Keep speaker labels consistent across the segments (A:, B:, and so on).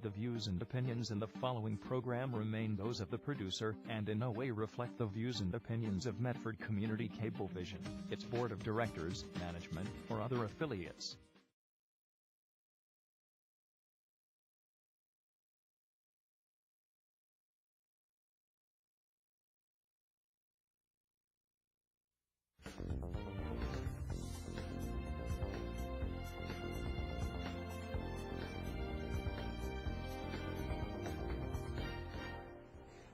A: The views and opinions in the following program remain those of the producer, and in no way reflect the views and opinions of Medford Community Cablevision, its board of directors, management, or other affiliates.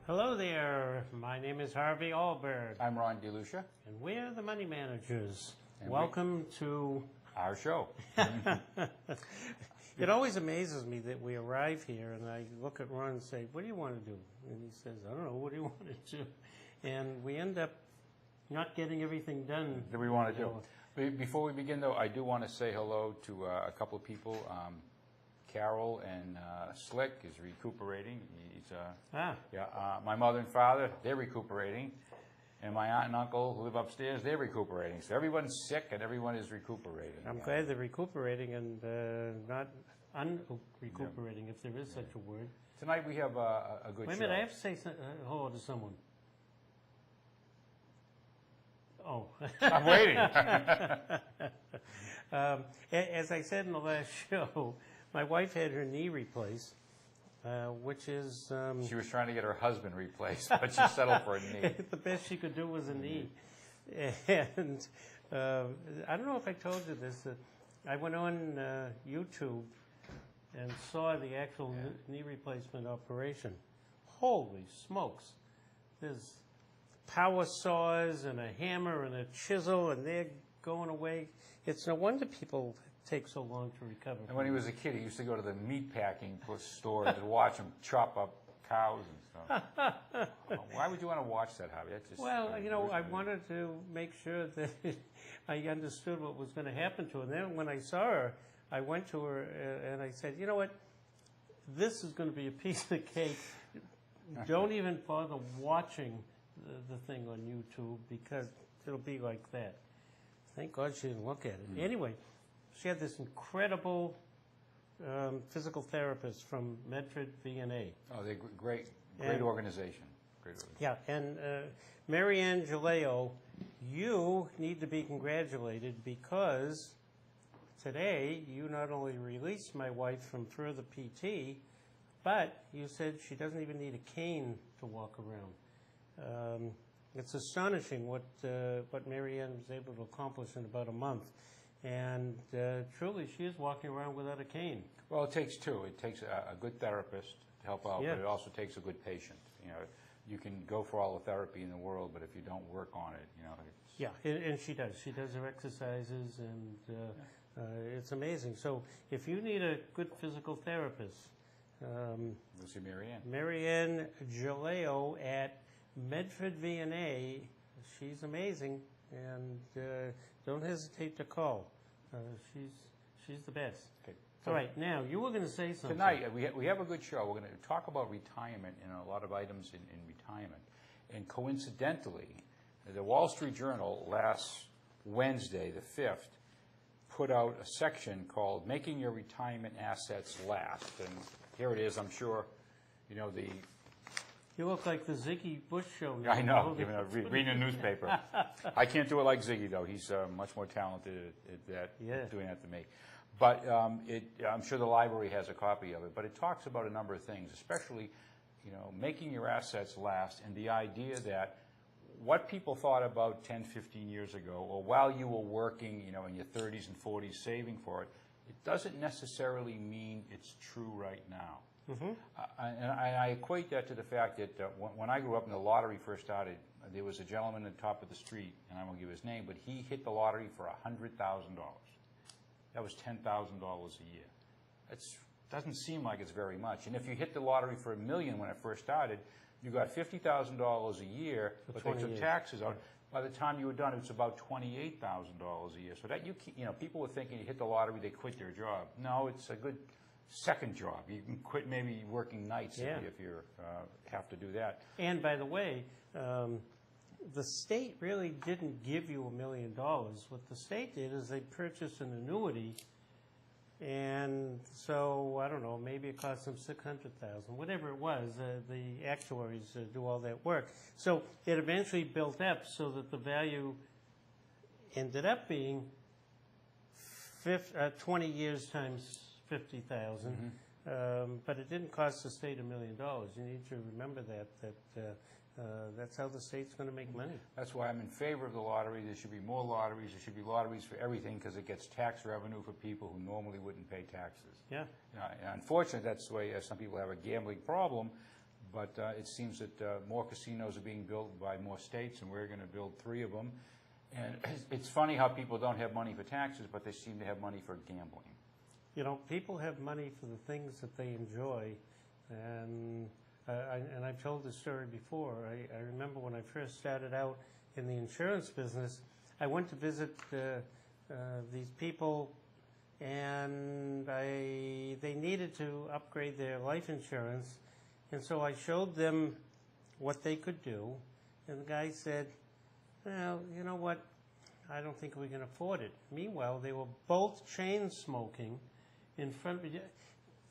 B: Hello there, my name is Harvey Alberg.
C: I'm Ron Delucia.
B: And we're the Money Managers.
C: And
B: welcome to
C: our show.
B: It always amazes me that we arrive here and I look at Ron and say, what do you want to do? And he says, I don't know, what do you want to do? And we end up not getting everything done
C: that we want to do. Before we begin, though, I do want to say hello to a couple of people. Carol and Slick is recuperating. My mother and father, they're recuperating. And my aunt and uncle who live upstairs, they're recuperating. So everyone's sick and everyone is recuperating.
B: I'm glad they're recuperating and not un-recuperating, if there is such a word.
C: Tonight we have a good show.
B: Wait a minute, I have to say hello to someone. Oh.
C: I'm waiting.
B: As I said in the last show, my wife had her knee replaced, which is...
C: she was trying to get her husband replaced, but she settled for a knee.
B: The best she could do was a knee. And I don't know if I told you this, that I went on YouTube and saw the actual knee replacement operation. Holy smokes. There's power saws and a hammer and a chisel, and they're going away. It's no wonder people take so long to recover.
C: And when he was a kid, he used to go to the meat packing store to watch him chop up cows and stuff. Why would you want to watch that, Harvey?
B: Well, you know, I wanted to make sure that I understood what was going to happen to her. And then when I saw her, I went to her and I said, you know what, this is going to be a piece of cake. Don't even bother watching the thing on YouTube because it'll be like that. Thank God she didn't look at it. Anyway, she had this incredible physical therapist from Medford VNA.
C: Oh, they're great organization. Great organization.
B: Yeah, and Marianne Jaleo, you need to be congratulated because today you not only released my wife from further PT, but you said she doesn't even need a cane to walk around. It's astonishing what Marianne was able to accomplish in about a month. And truly, she is walking around without a cane.
C: Well, it takes two. It takes a good therapist to help out, but it also takes a good patient. You know, you can go for all the therapy in the world, but if you don't work on it, you know.
B: And she does. She does her exercises, and it's amazing. So if you need a good physical therapist,
C: we'll see Marianne.
B: Marianne Jaleo at Medford VNA. She's amazing, and don't hesitate to call. She's the best. Okay. All right, now, you were going to say something.
C: Tonight, we have a good show. We're going to talk about retirement and a lot of items in retirement. And coincidentally, the Wall Street Journal last Wednesday, the 5th, put out a section called Making Your Retirement Assets Last. And here it is, I'm sure, you know, the...
B: You look like the Ziggy Bush show.
C: I know, reading a newspaper. I can't do it like Ziggy, though. He's much more talented at doing that than me. But I'm sure the library has a copy of it. But it talks about a number of things, especially, you know, making your assets last and the idea that what people thought about 10, 15 years ago, or while you were working, you know, in your 30s and 40s saving for it, it doesn't necessarily mean it's true right now. Mm-hmm. And I equate that to the fact that when I grew up and the lottery first started, there was a gentleman at the top of the street, and I won't give his name, but he hit the lottery for $100,000. That was $10,000 a year. It doesn't seem like it's very much. And if you hit the lottery for $1 million when it first started, you got $50,000 a year, but they took taxes out. By the time you were done, it was about $28,000 a year. So that you know, people were thinking you hit the lottery, they quit their job. No, it's a good second job. You can quit maybe working nights if you have to do that.
B: And by the way, the state really didn't give you $1 million. What the state did is they purchased an annuity And so, I don't know, maybe it cost them $600,000, whatever it was. The actuaries do all that work. So it eventually built up so that the value ended up being 20 years times 50,000. But it didn't cost the state $1 million. You need to remember that that's how the state's going to make money. That's
C: why I'm in favor of the lottery. There should be more lotteries. There should be lotteries for everything because it gets tax revenue for people who normally wouldn't pay taxes.
B: Yeah.
C: Unfortunately, that's the way some people have a gambling problem, but it seems that more casinos are being built by more states, and we're going to build 3 of them. And it's funny how people don't have money for taxes, but they seem to have money for gambling.
B: You know, people have money for the things that they enjoy, and I've told this story before. I remember when I first started out in the insurance business, I went to visit these people, and they needed to upgrade their life insurance, and so I showed them what they could do, and the guy said, well, you know what, I don't think we can afford it. Meanwhile, they were both chain smoking in front of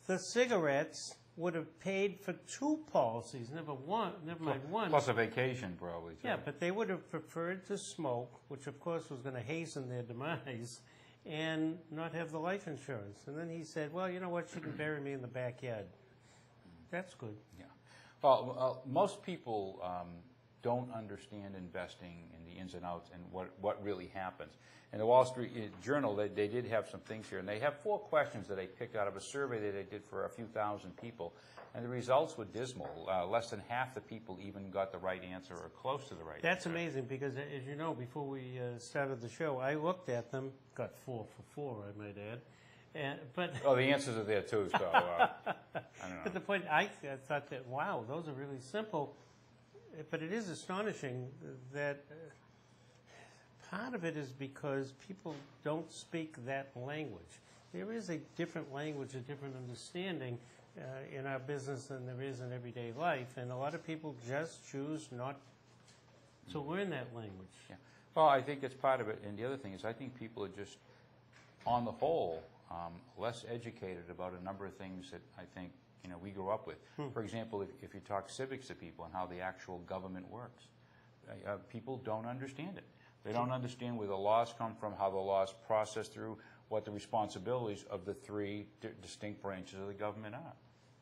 B: the cigarettes would have paid for 2 policies, never mind one.
C: Plus a vacation, probably, too.
B: Yeah, but they would have preferred to smoke, which of course was going to hasten their demise, and not have the life insurance. And then he said, well, you know what, she can bury me in the backyard. That's good.
C: Yeah. Well, most people don't understand investing and the ins and outs and what really happens. In the Wall Street Journal, they did have some things here, and they have 4 questions that they picked out of a survey that they did for a few thousand people, and the results were dismal. Less than half the people even got the right answer or close to the right answer.
B: That's amazing because, as you know, before we started the show, I looked at them, got 4 for 4, I might add. But
C: oh, the answers are there too, so I don't know.
B: But the point, I thought that, wow, those are really simple. But it is astonishing that part of it is because people don't speak that language. There is a different language, a different understanding in our business than there is in everyday life, and a lot of people just choose not to learn that language.
C: Yeah. Well, I think it's part of it, and the other thing is I think people are just, on the whole, less educated about a number of things that I think we grew up with. For example, if you talk civics to people and how the actual government works, people don't understand it. They don't understand where the laws come from, how the laws process through, what the responsibilities of the 3 distinct branches of the government are.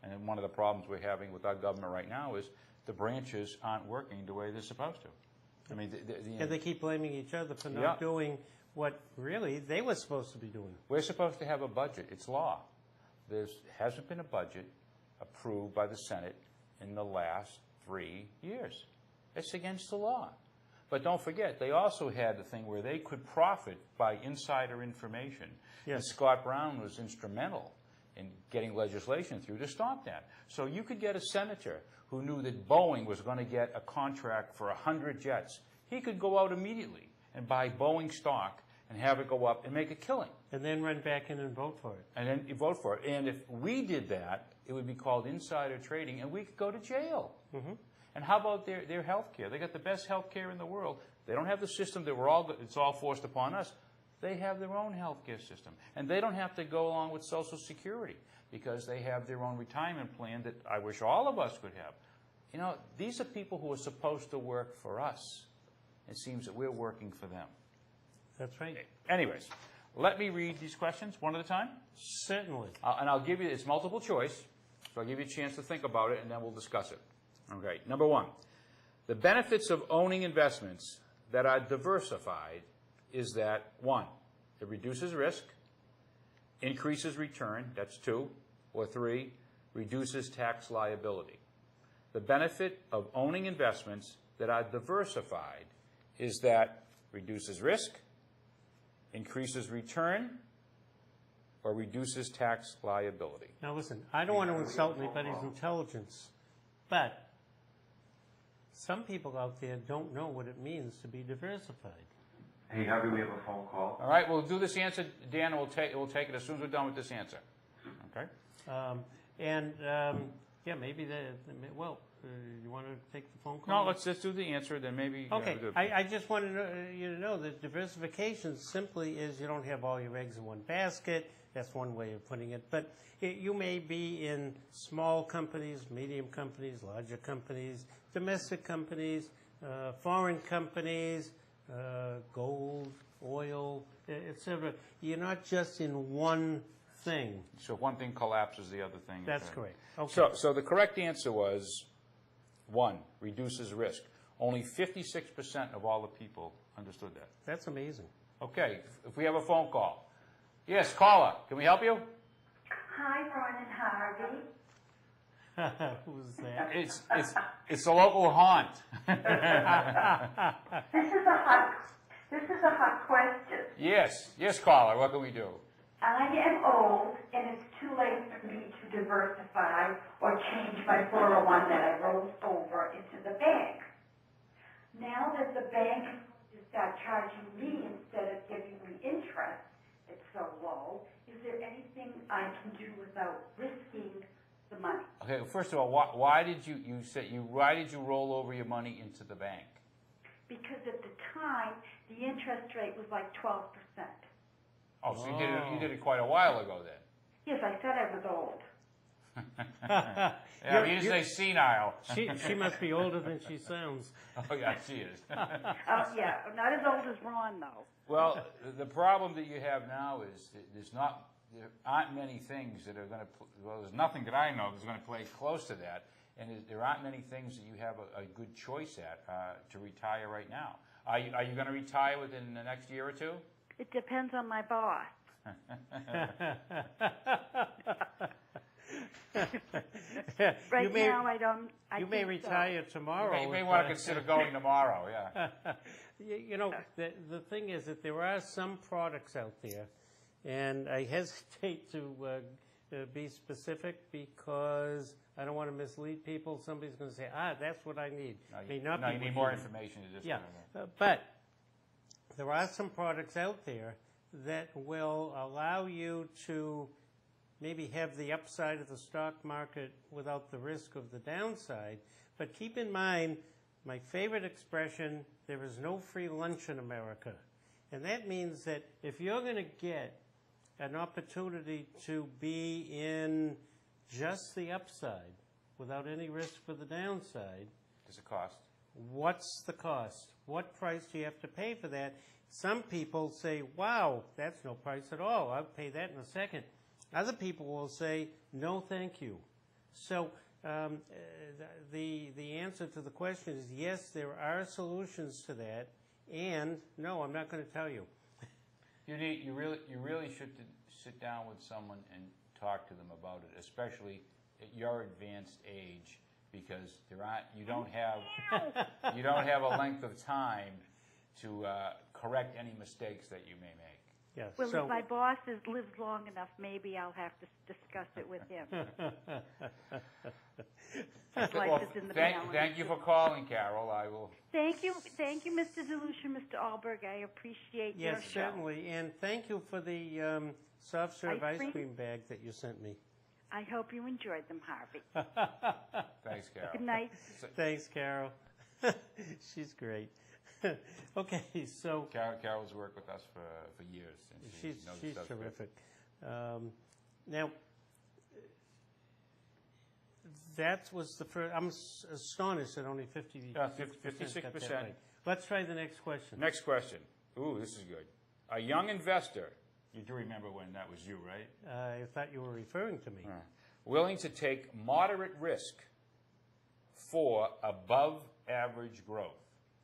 C: And then one of the problems we're having with our government right now is the branches aren't working the way they're supposed to. I mean,
B: and they keep blaming each other for not doing what really they were supposed to be doing.
C: We're supposed to have a budget. It's law. There hasn't been a budget approved by the Senate in the last 3 years. It's against the law. But don't forget, they also had the thing where they could profit by insider information. Yes. And Scott Brown was instrumental in getting legislation through to stop that. So you could get a senator who knew that Boeing was going to get a contract for 100 jets. He could go out immediately and buy Boeing stock and have it go up and make a killing.
B: And then run back in and vote for it.
C: And then you vote for it. And if we did that, it would be called insider trading, and we could go to jail. Mm-hmm. And how about their health care? They got the best health care in the world. They don't have the system that it's all forced upon us. They have their own health care system. And they don't have to go along with Social Security because they have their own retirement plan that I wish all of us could have. These are people who are supposed to work for us. It seems that we're working for them.
B: That's right.
C: Anyways, let me read these questions one at a time.
B: Certainly.
C: And I'll give you, it's multiple choice, so I'll give you a chance to think about it, and then we'll discuss it. Okay, number 1. The benefits of owning investments that are diversified is that, 1, it reduces risk, increases return, that's 2, or 3, reduces tax liability. The benefit of owning investments that are diversified is that reduces risk, increases return, or reduces tax liability.
B: Now listen, I don't want to insult anybody's intelligence, but some people out there don't know what it means to be diversified.
D: Hey, Harvey, we have a phone call.
C: All right, we'll do this answer, Dan, and we'll take it as soon as we're done with this answer. Okay?
B: Yeah, maybe you want to take the phone call?
C: No, let's just do the answer, then maybe...
B: Okay, I just wanted you to know that diversification simply is you don't have all your eggs in one basket. That's one way of putting it. But you may be in small companies, medium companies, larger companies, domestic companies, foreign companies, gold, oil, etc. You're not just in one thing.
C: So if one thing collapses, the other thing.
B: That's correct. Okay.
C: So the correct answer was 1, reduces risk. Only 56% of all the people understood that.
B: That's amazing.
C: Okay, if we have a phone call. Yes, caller, can we help you?
E: Hi, Ron and Harvey.
B: Who's that?
C: It's a local haunt.
E: This is a hot question.
C: Yes, caller, what can we do?
E: I am old, and it's too late for me to diversify or change my 401 that I rolled over into the bank. Now that the bank is going to start charging me instead of giving me interest, it's so low, is there anything I can do without risking the money?
C: Okay, first of all, why did you roll over your money into the bank?
E: Because at the time, the interest rate was like 12%.
C: Oh, so you did it quite a while ago then.
E: Yes, I said I was old.
C: Yeah, you didn't say senile.
B: She must be older than she sounds.
C: Oh, yeah, she is.
E: Yeah, not as old as Ron, though.
C: Well, the problem that you have now is there aren't many things that are going to, well, there's nothing that I know that's going to play close to that, and there aren't many things that you have a good choice at to retire right now. Are you going to retire within the next year or two?
E: It depends on my boss. Right now, I don't.
B: You may retire tomorrow.
C: You may want to consider going tomorrow, yeah.
B: You know, the thing is that there are some products out there, and I hesitate to be specific because I don't want to mislead people. Somebody's going to say, that's what I need.
C: No, you need more information.
B: But there are some products out there that will allow you to maybe have the upside of the stock market without the risk of the downside. But keep in mind, my favorite expression, there is no free lunch in America. And that means that if you're going to get an opportunity to be in just the upside without any risk for the downside,
C: there's a cost.
B: What's the cost? What price do you have to pay for that? Some people say, wow, that's no price at all. I'll pay that in a second. Other people will say, no, thank you. So the answer to the question is yes, there are solutions to that, and no, I'm not going to tell you.
C: You really should sit down with someone and talk to them about it, especially at your advanced age, because you don't have a length of time to correct any mistakes that you may make.
B: Yes.
E: Well, if my boss lives long enough, maybe I'll have to discuss it with him.
C: Thank you for calling, Carol. I will.
E: Thank you, Mr. Delucia, Mr. Alberg. I appreciate your show.
B: Yes, certainly, and thank you for the soft serve ice cream bag that you sent me.
E: I hope you enjoyed them, Harvey.
C: Thanks, Carol.
E: Good night.
B: Thanks, Carol. She's great. Okay, so
C: Carol's worked with us for years. And
B: she's terrific. Now, that was the first. I'm astonished that only 56%. Right. Let's try the next question.
C: Next question. Ooh, this is good. A young investor. You do remember when that was you, right?
B: I thought you were referring to me.
C: Willing to take moderate risk for above-average growth.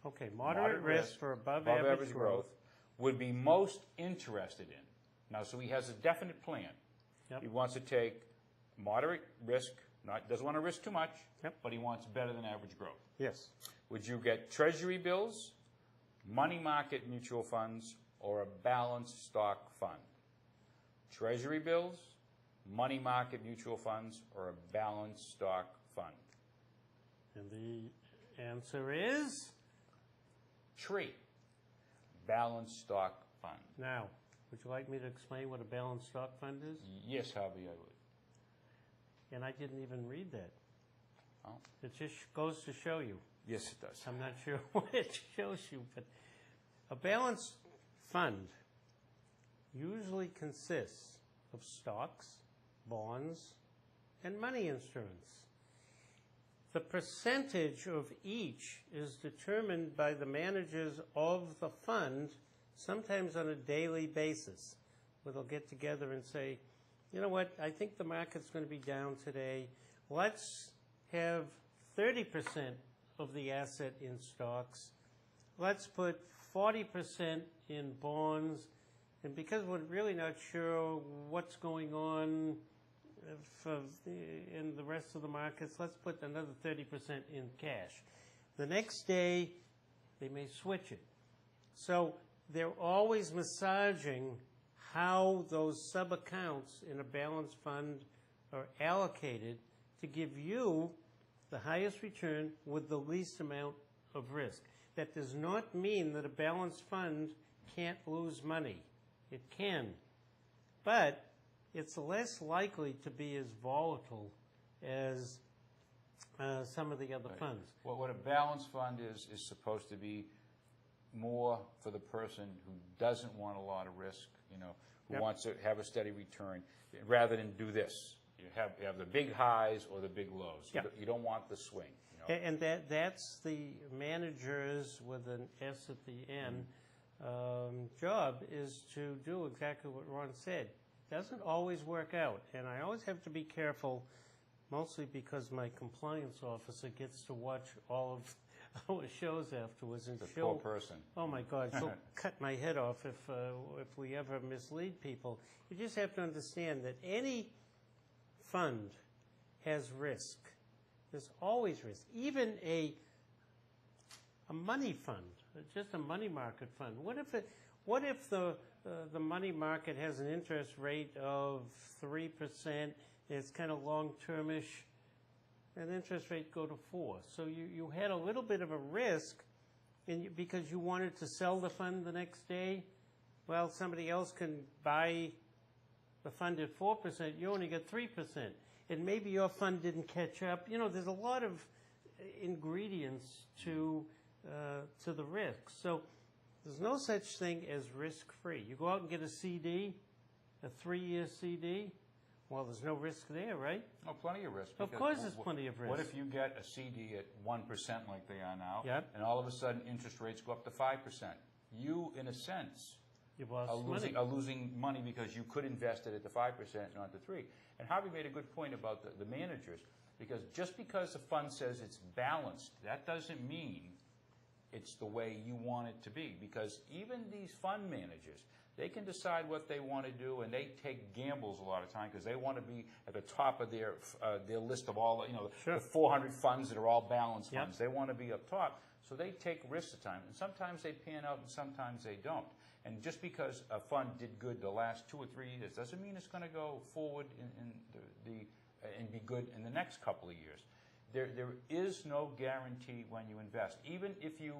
B: Okay, moderate risk for above-average growth.
C: Would be most interested in. Now, so he has a definite plan.
B: Yep.
C: He wants to take moderate risk, doesn't want to risk too much, but he wants better than average growth.
B: Yes.
C: Would you get treasury bills, money market mutual funds, or a balanced stock fund? Treasury bills, money market mutual funds, or a balanced stock fund?
B: And the answer is?
C: Tree. Balanced stock fund.
B: Now, would you like me to explain what a balanced stock fund is?
C: Yes, Harvey, I would.
B: And I didn't even read that.
C: Oh.
B: It just goes to show you.
C: Yes, it does.
B: I'm not sure what it shows you, but a balanced fund usually consists of stocks, bonds, and money instruments. The percentage of each is determined by the managers of the fund, sometimes on a daily basis, where they'll get together and say, you know what, I think the market's going to be down today. Let's have 30% of the asset in stocks. Let's put 40% in bonds. And because we're really not sure what's going on in the rest of the markets, let's put another 30% in cash. The next day, they may switch it. So they're always massaging how those sub-accounts in a balanced fund are allocated to give you the highest return with the least amount of risk. That does not mean that a balanced fund can't lose money. It can. But it's less likely to be as volatile as some of the other funds.
C: Well, what a balanced fund is supposed to be more for the person who doesn't want a lot of risk, who wants to have a steady return, rather than do this. You have the big highs or the big lows. You don't want the swing.
B: And that's the managers with an S at the end job, is to do exactly what Ron said. Doesn't always work out, and I always have to be careful, mostly because my compliance officer gets to watch all of our shows afterwards, and
C: poor person.
B: Oh my God, she'll cut my head off if we ever mislead people. You just have to understand that any fund has risk. There's always risk. Even a money fund, just a money market fund. What if the money market has an interest rate of 3%? It's kind of long-termish, and interest rate go to 4. So you had a little bit of a risk, because you wanted to sell the fund the next day. Well, somebody else can buy the fund at 4%. You only get 3%. And maybe your fund didn't catch up. There's a lot of ingredients to the risk. So there's no such thing as risk-free. You go out and get a CD, a 3-year CD. Well, there's no risk there, right?
C: Oh, plenty of risk.
B: Of course there's plenty of risk.
C: What if you get a CD at 1% like they are now,
B: Yep.
C: and all of a sudden interest rates go up to 5%? You, in a sense,
B: You've lost
C: are losing money because you could invest it at the 5% and not the 3%. And Harvey made a good point about the managers, because just because the fund says it's balanced, that doesn't mean it's the way you want it to be. Because even these fund managers, they can decide what they want to do, and they take gambles a lot of time because they want to be at the top of their list of all the 400 funds that are all balanced funds. They want to be up top, so they take risks at times, and sometimes they pan out, and sometimes they don't. And just because a fund did good the last 2 or 3 years doesn't mean it's going to go forward and be good in the next couple of years. There is no guarantee when you invest. Even if you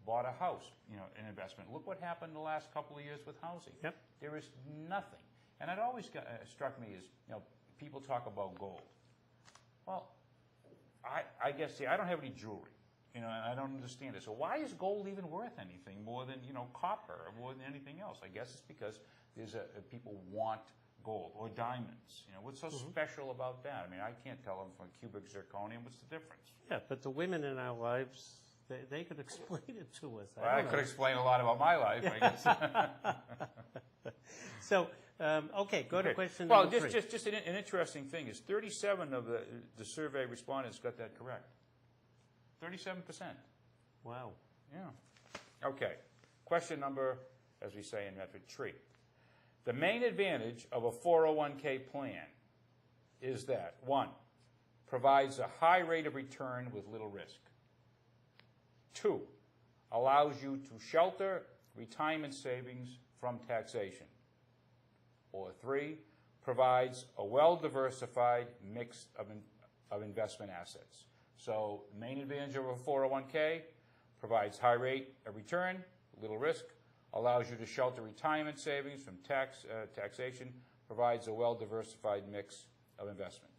C: bought a house, an investment. Look what happened the last couple of years with housing.
B: Yep.
C: There is nothing. And it always struck me as, people talk about gold. Well, I guess, I don't have any jewelry. And I don't understand it. So why is gold even worth anything more than, copper or more than anything else? I guess it's because there's people want gold or diamonds. What's so special about that? I mean, I can't tell them from cubic zirconium. What's the difference?
B: Yeah, but the women in our lives, they could explain it to us.
C: I could explain a lot about my life, I guess.
B: So, okay, go to question number 3.
C: Well, just an interesting thing is 37 of the survey respondents got that correct. 37%.
B: Wow.
C: Yeah. Okay. Question number, as we say in Medford, 3. The main advantage of a 401k plan is that, 1, provides a high rate of return with little risk. 2, allows you to shelter retirement savings from taxation. Or 3, provides a well-diversified mix of investment assets. So, main advantage of a 401k, provides high rate of return, little risk, allows you to shelter retirement savings from taxation, provides a well-diversified mix of investment.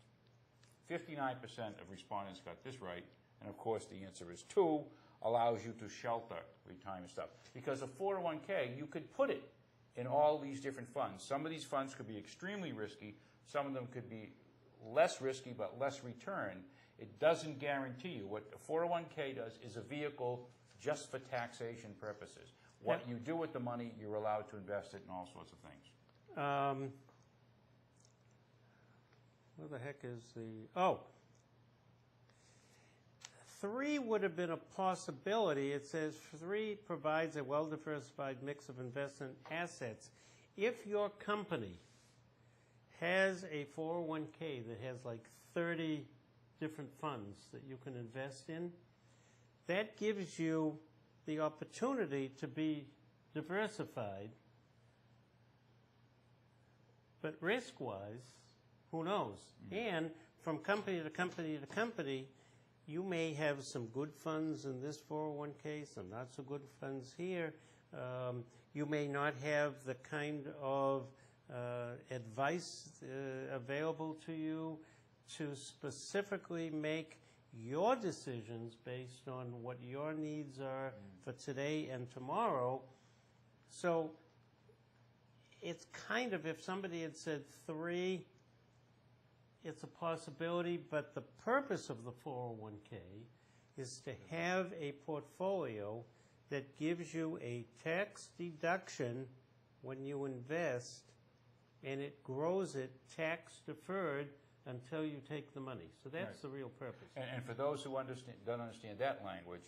C: 59% of respondents got this right, and of course the answer is 2, allows you to shelter retirement stuff. Because a 401k, you could put it in all these different funds. Some of these funds could be extremely risky. Some of them could be less risky but less return. It doesn't guarantee you. What a 401k does is a vehicle just for taxation purposes. What you do with the money, you're allowed to invest it in all sorts of things.
B: Where the heck is the... 3 would have been a possibility. It says 3 provides a well-diversified mix of investment assets. If your company has a 401k that has like 30 different funds that you can invest in, that gives you the opportunity to be diversified. But risk-wise, who knows? And from company to company to company, you may have some good funds in this 401k, some not so good funds here. You may not have the kind of advice available to you to specifically make your decisions based on what your needs are for today and tomorrow. So it's kind of, if somebody had said 3, it's a possibility, but the purpose of the 401k is to have a portfolio that gives you a tax deduction when you invest, and it grows it tax deferred until you take the money. So that's the real purpose.
C: And for those who don't understand that language,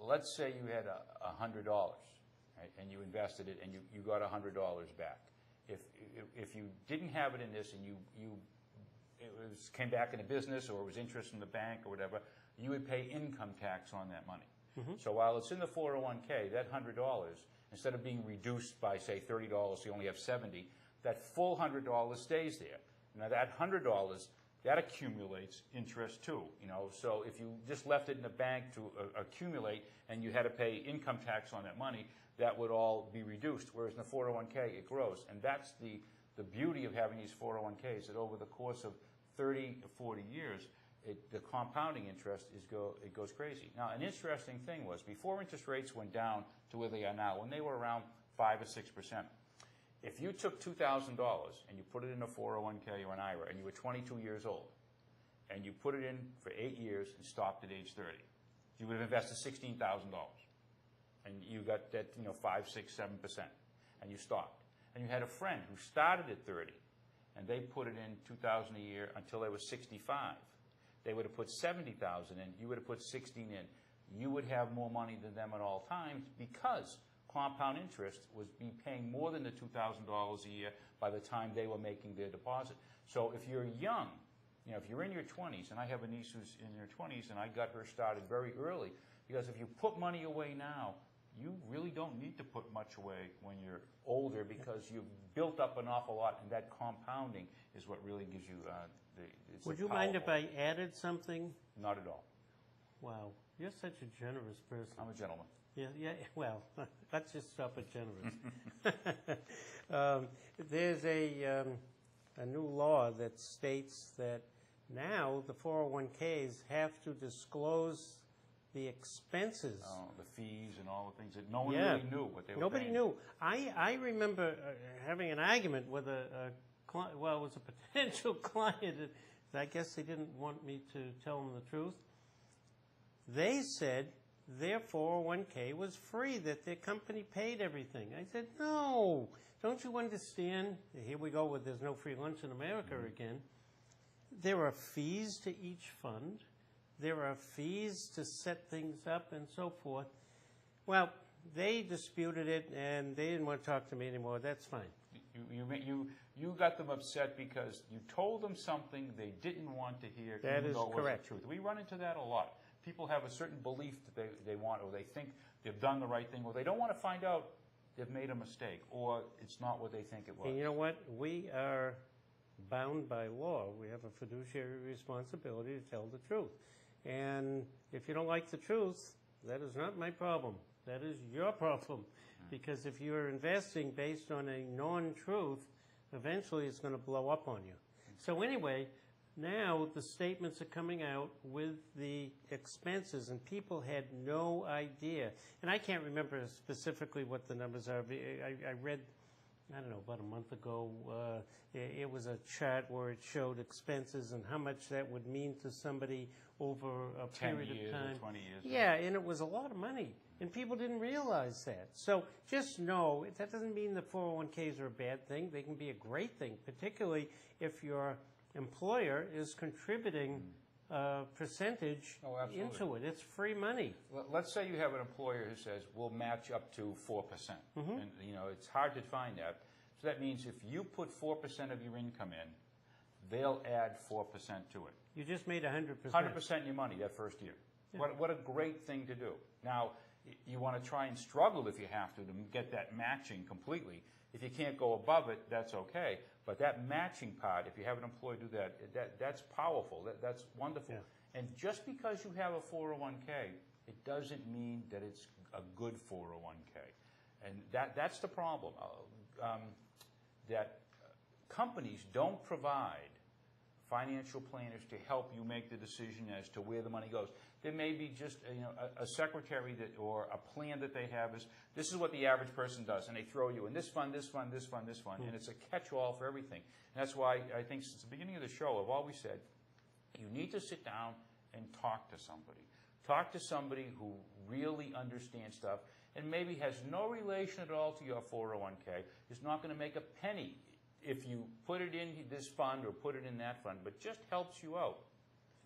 C: let's say you had $100, right, and you invested it and you got $100 back. If you didn't have it in this and came back in a business or it was interest in the bank or whatever, you would pay income tax on that money. So while it's in the 401k, that $100, instead of being reduced by, say, $30, so you only have $70, that full $100 stays there. Now that $100, that accumulates interest too. So if you just left it in the bank to accumulate and you had to pay income tax on that money, that would all be reduced. Whereas in the 401k, it grows. And that's the beauty of having these 401ks, that over the course of 30 to 40 years, the compounding interest it goes crazy. Now, an interesting thing was, before interest rates went down to where they are now, when they were around 5 or 6%, if you took $2,000 and you put it in a 401k or an IRA, and you were 22 years old, and you put it in for 8 years and stopped at age 30, you would have invested $16,000, and you got that 5, 6, 7%, and you stopped. And you had a friend who started at 30, and they put it in $2,000 a year until they were 65. They would have put $70,000 in. You would have put $16,000 in. You would have more money than them at all times, because compound interest was paying more than the $2,000 a year by the time they were making their deposit. So if you're young, if you're in your 20s, and I have a niece who's in her 20s, and I got her started very early, because if you put money away now, you really don't need to put much away when you're older, because you've built up an awful lot, and that compounding is what really gives you it's
B: Would you mind if I added something?
C: Not at all.
B: Wow, you're such a generous person.
C: I'm a gentleman.
B: Yeah, well, let's just stop at generous. There's a new law that states that now the 401ks have to disclose the expenses.
C: Oh, the fees and all the things that no one really knew what they were
B: Nobody
C: paying.
B: knew. I remember having an argument with it was a potential client. I guess they didn't want me to tell them the truth. They said their 401k was free, that their company paid everything. I said, no, don't you understand? Here we go with there's no free lunch in America again. There are fees to each fund. There are fees to set things up and so forth. Well, they disputed it, and they didn't want to talk to me anymore. That's fine.
C: You got them upset because you told them something they didn't want to hear.
B: That is
C: correct.
B: correct.
C: The truth. We run into that a lot. People have a certain belief that they want, or they think they've done the right thing, or they don't want to find out they've made a mistake, or it's not what they think it was.
B: And you know what? We are bound by law. We have a fiduciary responsibility to tell the truth. And if you don't like the truth, that is not my problem. That is your problem. Because if you're investing based on a non-truth, eventually it's going to blow up on you. So anyway, now the statements are coming out with the expenses, and people had no idea. And I can't remember specifically what the numbers are. I read I don't know, about a month ago, it was a chart where it showed expenses and how much that would mean to somebody over a
C: 10
B: period
C: years
B: of time.
C: or 20 years.
B: Yeah, and it was a lot of money, and people didn't realize that. So just know, that doesn't mean the 401ks are a bad thing. They can be a great thing, particularly if your employer is contributing percentage into it. It's free money.
C: Let's say you have an employer who says, we'll match up to 4%. And, it's hard to find that. So that means if you put 4% of your income in, they'll add 4% to it.
B: You just made 100%.
C: 100% your money that first year. Yeah. What a great thing to do. Now, you want to try and struggle if you have to get that matching completely. If you can't go above it, that's okay. But that matching part, if you have an employee do that's powerful. That's wonderful. Yeah. And just because you have a 401k, it doesn't mean that it's a good 401k. And that's the problem. That companies don't provide financial planners to help you make the decision as to where the money goes. There may be just a secretary or a plan that they have is, this is what the average person does, and they throw you in this fund, this fund, this fund, this fund, and it's a catch-all for everything. And that's why I think since the beginning of the show I've always said, you need to sit down and talk to somebody. Talk to somebody who really understands stuff and maybe has no relation at all to your 401k, is not going to make a penny if you put it in this fund or put it in that fund, but just helps you out.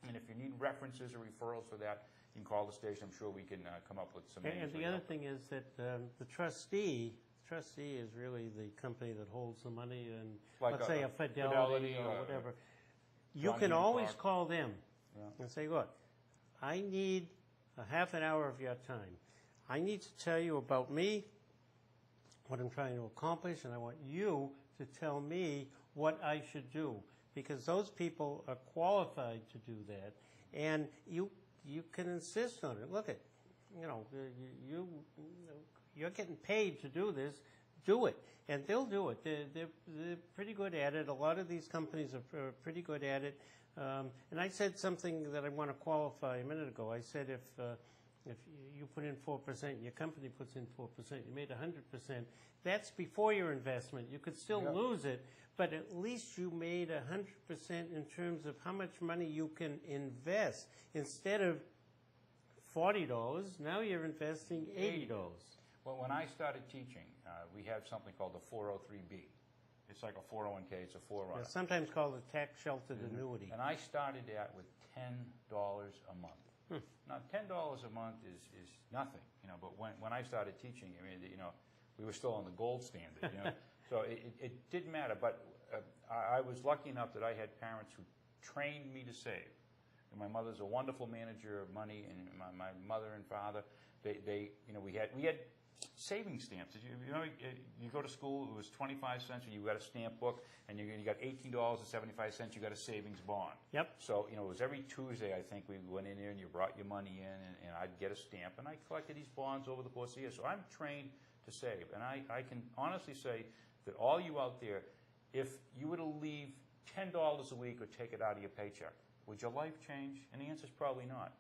C: And if you need references or referrals for that, you can call the station. I'm sure we can come up with some names.
B: And the other thing is that the trustee is really the company that holds the money, and like let's say a Fidelity or whatever. You can always call them and say, look, I need a half an hour of your time. I need to tell you about me, what I'm trying to accomplish, and I want you to tell me what I should do, because those people are qualified to do that, and you can insist on it. Look at, you're getting paid to do this. Do it, and they'll do it. They're pretty good at it. A lot of these companies are pretty good at it. And I said something that I want to qualify a minute ago. I said if you put in 4%, your company puts in 4%, you made 100%. That's before your investment. You could still lose it, but at least you made 100% in terms of how much money you can invest. Instead of $40, now you're investing $80.
C: Well, when I started teaching, we have something called the 403B. It's like a 401k. It's a forerunner.
B: Yeah, sometimes called a tax-sheltered annuity.
C: And I started that with $10 a month. Now, $10 a month is nothing, but when I started teaching, I mean, we were still on the gold standard, so it didn't matter. But I was lucky enough that I had parents who trained me to save. And my mother's a wonderful manager of money, and my mother and father, we had savings stamps. You go to school, it was 25 cents, and you got a stamp book, and you got $18.75, you got a savings bond.
B: Yep.
C: So, it was every Tuesday, I think, we went in there and you brought your money in, and I'd get a stamp, and I collected these bonds over the course of the year. So I'm trained to save, and I can honestly say that all you out there, if you were to leave $10 a week or take it out of your paycheck, would your life change? And the answer is probably not.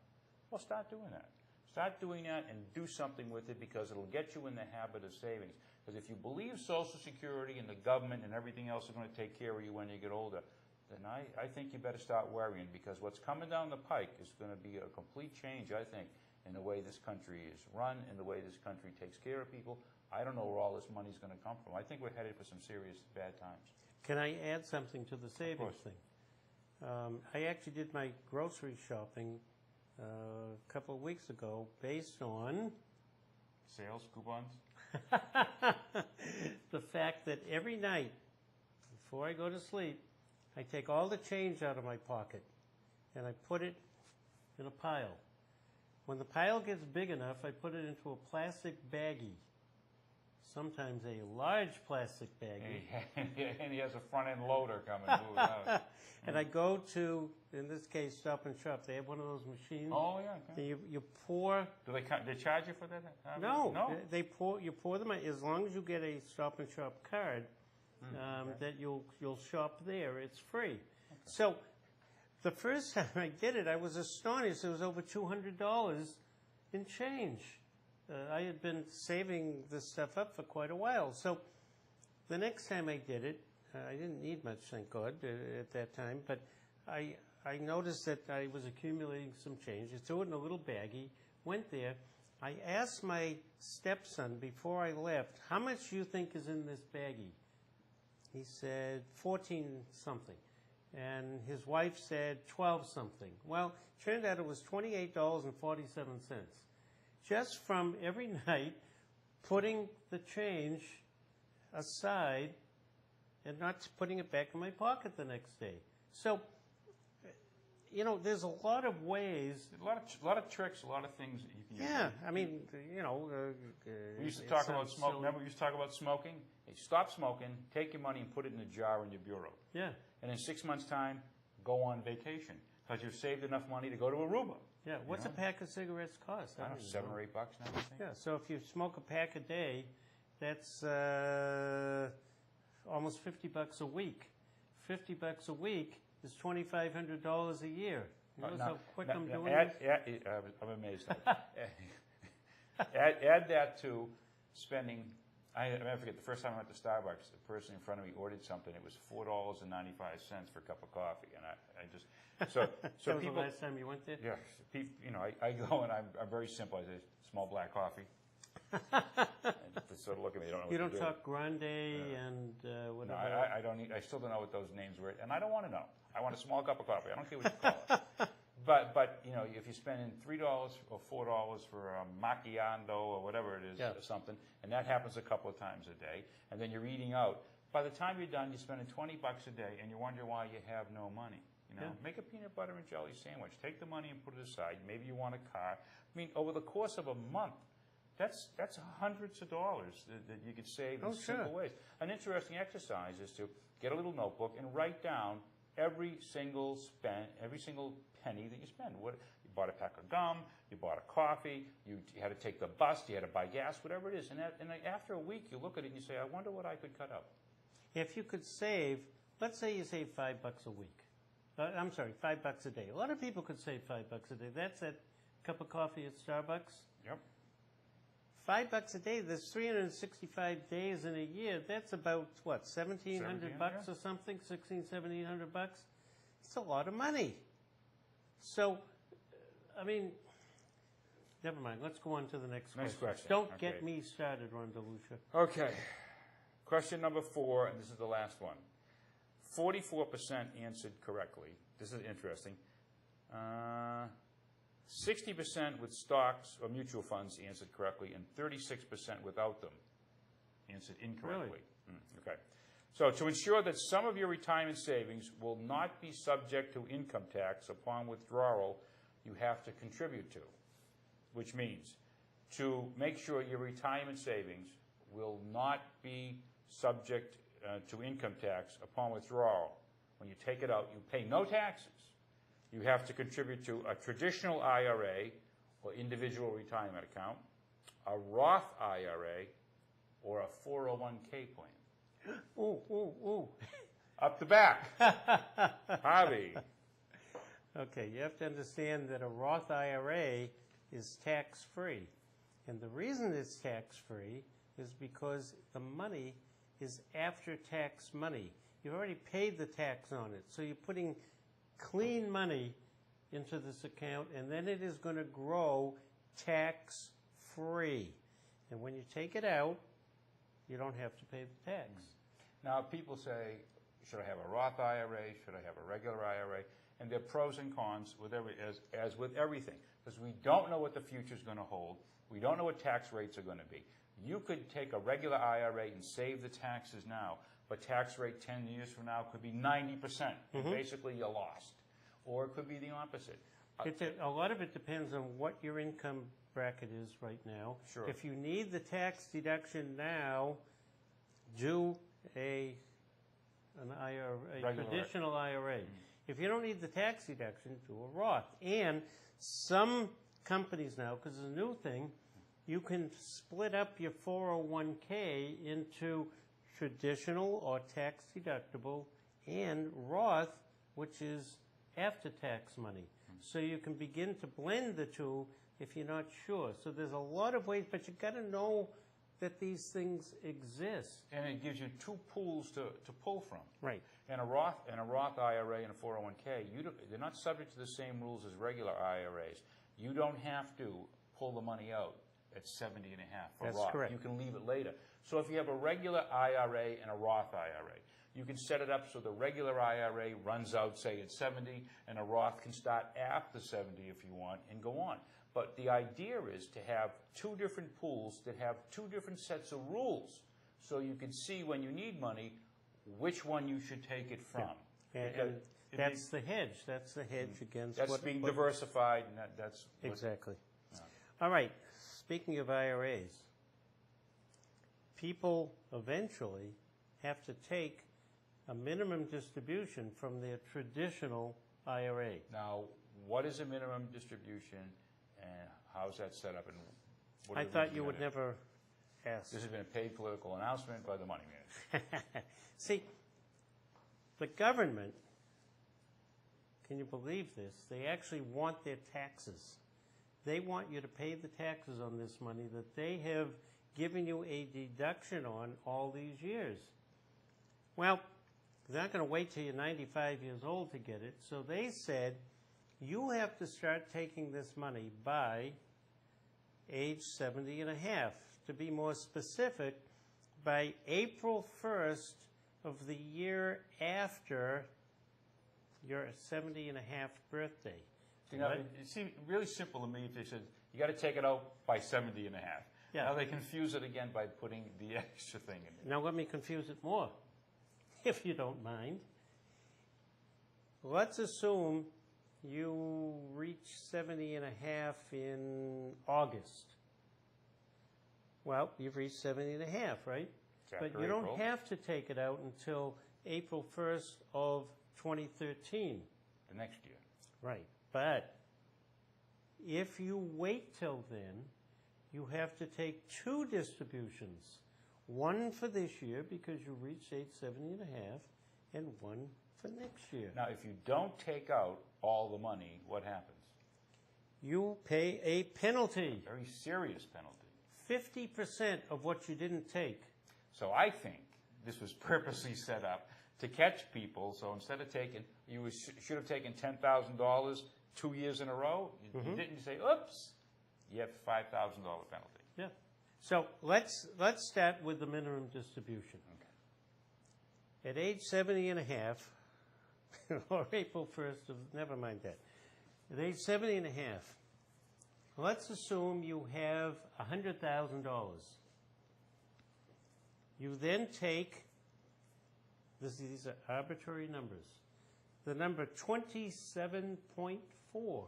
C: Well, start doing that. Start doing that and do something with it, because it'll get you in the habit of savings. Because if you believe Social Security and the government and everything else are going to take care of you when you get older, then I think you better start worrying, because what's coming down the pike is going to be a complete change, I think, in the way this country is run and the way this country takes care of people. I don't know where all this money's going to come from. I think we're headed for some serious bad times.
B: Can I add something to the savings thing? I actually did my grocery shopping a couple of weeks ago based on
C: sales coupons.
B: The fact that every night before I go to sleep, I take all the change out of my pocket and I put it in a pile. When the pile gets big enough, I put it into a plastic baggie, sometimes a large plastic baggie.
C: And he has a front-end loader coming.
B: And I go to, in this case, Stop and Shop. They have one of those machines.
C: Oh, yeah. Okay.
B: You pour.
C: Do they charge you for that?
B: No. You pour them as long as you get a Stop and Shop card, that you'll shop there. It's free. Okay. So the first time I did it, I was astonished. It was over $200 in change. I had been saving this stuff up for quite a while. So the next time I did it, I didn't need much, thank God, at that time, but I noticed that I was accumulating some change. I threw it in a little baggie, went there. I asked my stepson before I left, how much do you think is in this baggie? He said 14-something. And his wife said 12-something. Well, it turned out it was $28.47. Just from every night putting the change aside and not putting it back in my pocket the next day. So, you know, there's a lot of ways.
C: A lot of tricks, a lot of things that you can use.
B: Yeah, I mean, you know.
C: We used to talk about smoking. Remember, we used to talk about smoking? Hey, stop smoking, take your money and put it in a jar in your bureau.
B: Yeah.
C: And in 6 months' time, go on vacation because you've saved enough money to go to Aruba.
B: Yeah, what's a pack of cigarettes cost?
C: I don't know, $7 or $8 now, I think.
B: Yeah, so if you smoke a pack a day, that's almost $50 a week. $50 a week is $2,500 a year. You notice how quick I'm doing this?
C: I'm amazed. add that to spending. I never forget the first time I went to Starbucks. The person in front of me ordered something. It was $4.95 for a cup of coffee, and I just so
B: that was
C: people.
B: The last time you went there?
C: Yeah, you know, I go and I'm very simple. I say small black coffee. And they sort of look at me. They don't know.
B: You
C: what
B: don't
C: to do.
B: talk grande and whatever.
C: No, I don't. I still don't know what those names were, and I don't want to know. I want a small cup of coffee. I don't care what you call it. But you know, if you're spending $3 or $4 for a macchiato or whatever it is, or something, and that happens a couple of times a day, and then you're eating out. By the time you're done, you're spending $20 a day, and you wonder why you have no money. You know, make a peanut butter and jelly sandwich. Take the money and put it aside. Maybe you want a car. I mean, over the course of a month, that's hundreds of dollars that you could save in simple ways. An interesting exercise is to get a little notebook and write down every single penny that you spend. What you bought a pack of gum, you bought a coffee, you had to take the bus, you had to buy gas, whatever it is. And after a week, you look at it and you say, I wonder what I could cut out.
B: If you could save, let's say you save $5 a week. I'm sorry, $5 a day. A lot of people could save $5 a day. That's that cup of coffee at Starbucks.
C: Yep.
B: $5 a day. There's 365 days in a year. That's about what, $1,700 or something? $1,700. It's a lot of money. So, I mean, never mind. Let's go on to the next question. Don't get me started, Ron Delucia.
C: Okay. Question number 4, and this is the last one. 44% answered correctly. This is interesting. 60% with stocks or mutual funds answered correctly, and 36% without them answered incorrectly.
B: Really?
C: Okay. So to ensure that some of your retirement savings will not be subject to income tax upon withdrawal, you have to contribute to, which means to make sure your retirement savings will not be subject to income tax upon withdrawal. When you take it out, you pay no taxes. You have to contribute to a traditional IRA or individual retirement account, a Roth IRA, or a 401k plan.
B: Ooh.
C: Up the back. Harvey.
B: Okay, you have to understand that a Roth IRA is tax-free. And the reason it's tax-free is because the money is after-tax money. You've already paid the tax on it. So you're putting clean money into this account, and then it is going to grow tax-free. And when you take it out, you don't have to pay the tax.
C: Now, people say, should I have a Roth IRA? Should I have a regular IRA? And there are pros and cons with as with everything, because we don't know what the future is going to hold. We don't know what tax rates are going to be. You could take a regular IRA and save the taxes now, but tax rate 10 years from now could be 90%. And basically, you're lost. Or it could be the opposite.
B: A lot of it depends on what your income bracket is right now.
C: Sure.
B: If you need the tax deduction now, do an IRA, a traditional IRA. If you don't need the tax deduction, do a Roth. And some companies now, because it's a new thing, you can split up your 401k into traditional or tax deductible and Roth, which is after-tax money. So you can begin to blend the two if you're not sure. So there's a lot of ways, but you've got to know that these things exist.
C: And it gives you two pools to pull from.
B: Right.
C: And a Roth IRA and a 401k, they're not subject to the same rules as regular IRAs. You don't have to pull the money out at 70 and a half for
B: That's
C: Roth.
B: correct.
C: You can leave it later. So if you have a regular IRA and a Roth IRA, you can set it up so the regular IRA runs out, say, at 70, and a Roth can start after 70 if you want and go on. But the idea is to have two different pools that have two different sets of rules, so you can see when you need money which one you should take it from.
B: And that's the hedge. That's the hedge against
C: That's being diversified, and that's
B: exactly. All right. Speaking of IRAs, people eventually have to take a minimum distribution from their traditional IRA.
C: Now, what is a minimum distribution, and how's that set up? And what
B: I
C: are the
B: thought
C: rules
B: you would
C: behind it?
B: never ask.
C: This has been a paid political announcement by the money manager.
B: See, the government, can you believe this? They actually want their taxes. They want you to pay the taxes on this money that they have given you a deduction on all these years. Well, they're not going to wait till you're 95 years old to get it. So they said, you have to start taking this money by age 70 and a half. To be more specific, by April 1st of the year after your 70 and a half birthday.
C: You know, it seems really simple to me if they said, you got to take it out by 70 and a half.
B: Yeah.
C: Now they confuse it again by putting the extra thing in it.
B: Now let me confuse it more, if you don't mind. Let's assume you reach 70 and a half in August. Well, you've reached 70 and a half, right? But you don't have to take it out until April 1st of 2013.
C: The next year.
B: Right. But if you wait till then, you have to take two distributions. One for this year because you reached age 70 and a half, and one for next year.
C: Now, if you don't take out all the money, what happens?
B: You pay a penalty.
C: A very serious penalty.
B: 50% of what you didn't take.
C: So I think this was purposely set up to catch people. So instead of taking, should have taken $10,000 2 years in a row. You didn't say, oops, you have a $5,000 penalty.
B: Yeah. So let's start with the minimum distribution. Okay. At age 70 and a half, or April 1st of, never mind that. At age 70 and a half, let's assume you have $100,000. You then take, these are arbitrary numbers, the number 27.4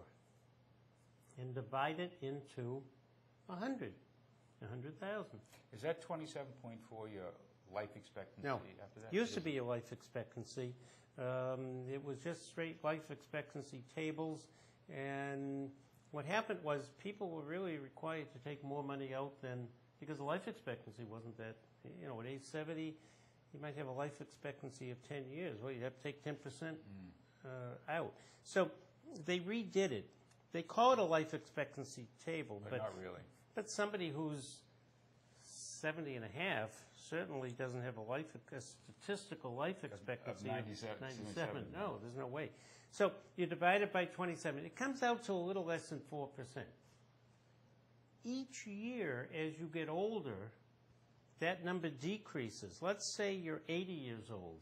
B: and divide it into 100,000.
C: Is that 27.4 your life expectancy
B: No.
C: after that?
B: Used to be a life expectancy. It was just straight life expectancy tables, and what happened was people were really required to take more money out than, because the life expectancy wasn't that, at age 70, you might have a life expectancy of 10 years. Well, you'd have to take 10% out. So they redid it. They call it a life expectancy table,
C: but not really. But
B: somebody who's 70 and a half certainly doesn't have a statistical life expectancy
C: of 97.
B: No, there's no way. So you divide it by 27. It comes out to a little less than 4%. Each year, as you get older, that number decreases. Let's say you're 80 years old.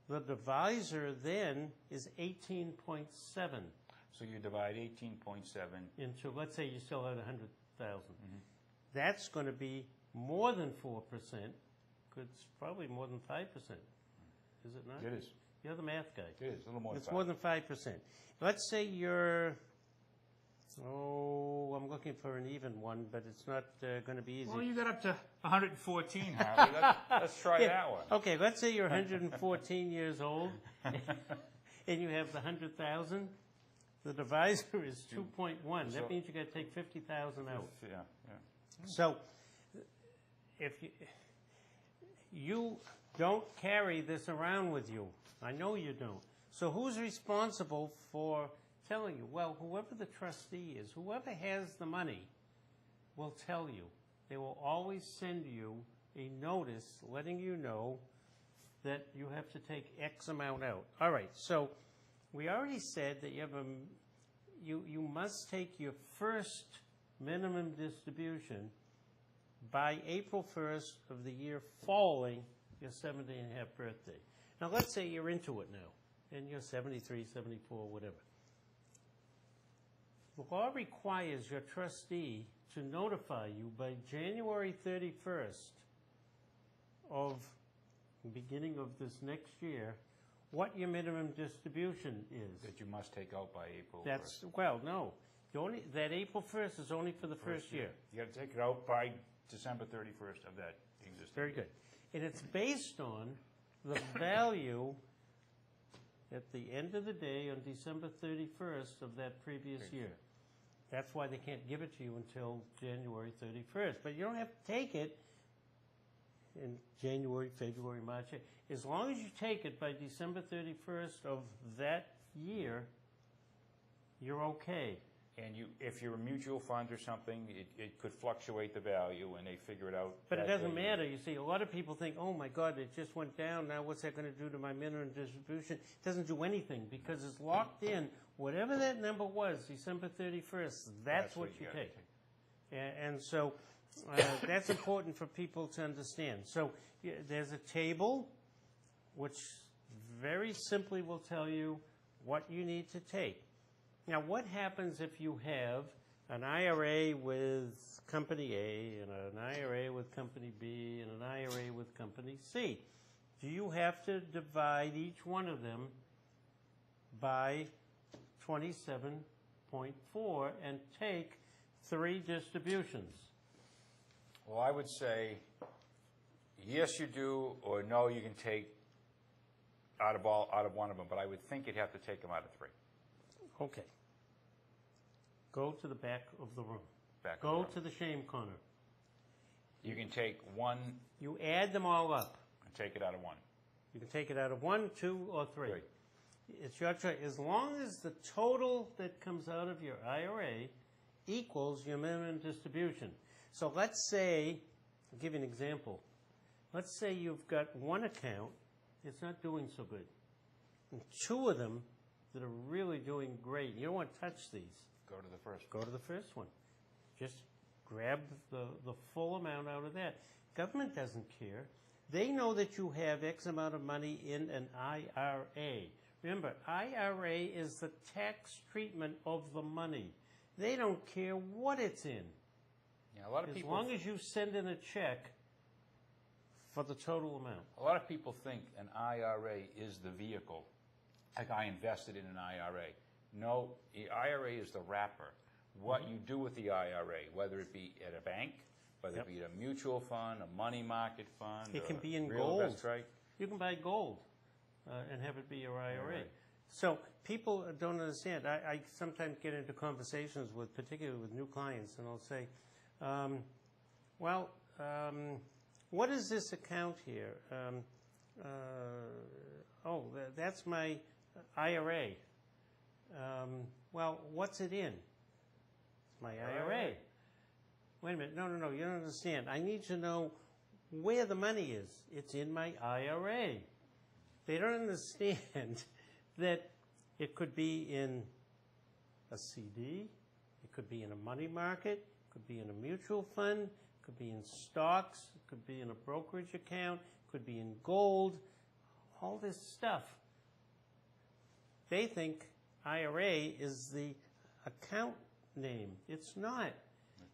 B: The divisor then is 18.7.
C: So you divide 18.7
B: into, let's say you still had 100,000. That's going to be more than 4%. It's probably more than 5%. Is it not?
C: It is.
B: You're the math guy.
C: It is, a little more than 5%.
B: It's more than 5%. Let's say you're, I'm looking for an even one, but it's not going to be easy.
C: Well, you got up to 114, Harvey. Let's try that one.
B: Okay, let's say you're 114 years old, and you have the 100,000. The divisor is 2.1. That means you got to take 50,000 out.
C: Yeah.
B: So, if you don't carry this around with you, I know you don't. So who's responsible for telling you? Well, whoever the trustee is, whoever has the money will tell you. they will always send you a notice letting you know that you have to take X amount out. All right, so we already said that you must take your first minimum distribution by April 1st of the year following your 70-and-a-half birthday. Now, let's say you're into it now, and you're 73, 74, whatever. The law requires your trustee to notify you by January 31st of the beginning of this next year what your minimum distribution is.
C: That you must take out by April 1st.
B: That's, well, no. That April 1st is only for the first year.
C: You got to take it out by December 31st of that existing.
B: Very good. And it's based on the value at the end of the day on December 31st of that previous year. That's why they can't give it to you until January 31st. But you don't have to take it in January, February, March. As long as you take it by December 31st of that year, you're okay.
C: And if you're a mutual fund or something, it could fluctuate the value, and they figure it out.
B: But it doesn't matter. You see, a lot of people think, oh, my God, it just went down. Now what's that going to do to my minimum distribution? It doesn't do anything because it's locked in. Whatever that number was, December 31st, that's what you take. And so that's important for people to understand. So there's a table which very simply will tell you what you need to take. Now, what happens if you have an IRA with Company A and an IRA with Company B and an IRA with Company C? Do you have to divide each one of them by 27.4 and take 3 distributions?
C: Well, I would say, yes, you do, or no, you can take out of one of them, but I would think you'd have to take them out of 3.
B: Okay. Go to the back of the room.
C: Go
B: to the shame corner.
C: You can take one.
B: You add them all up.
C: And take it out of 1.
B: You can take it out of 1, 2, or 3. It's your choice. As long as the total that comes out of your IRA equals your minimum distribution. So let's say, I'll give you an example. Let's say you've got one account, it's not doing so good. And 2 of them that are really doing great. You don't want to touch these.
C: Go to the first.
B: Go to the first one. Just grab the full amount out of that. Government doesn't care. They know that you have X amount of money in an IRA. Remember, IRA is the tax treatment of the money. They don't care what it's in.
C: Yeah, a lot of people.
B: As long as you send in a check for the total amount.
C: A lot of people think an IRA is the vehicle. Like I invested in an IRA. No, the IRA is the wrapper. What you do with the IRA, whether it be at a bank, whether it be a mutual fund, a money market fund.
B: It can be in
C: real
B: gold.
C: That's right.
B: You can buy gold and have it be your IRA. Right. So people don't understand. I sometimes get into conversations with, particularly with new clients, and I'll say, what is this account here? That's my IRA. What's it in? It's my IRA. Wait a minute. No, you don't understand. I need to know where the money is. It's in my IRA. They don't understand that it could be in a CD, it could be in a money market, it could be in a mutual fund, it could be in stocks, it could be in a brokerage account, it could be in gold, all this stuff. They think IRA is the account name. It's not.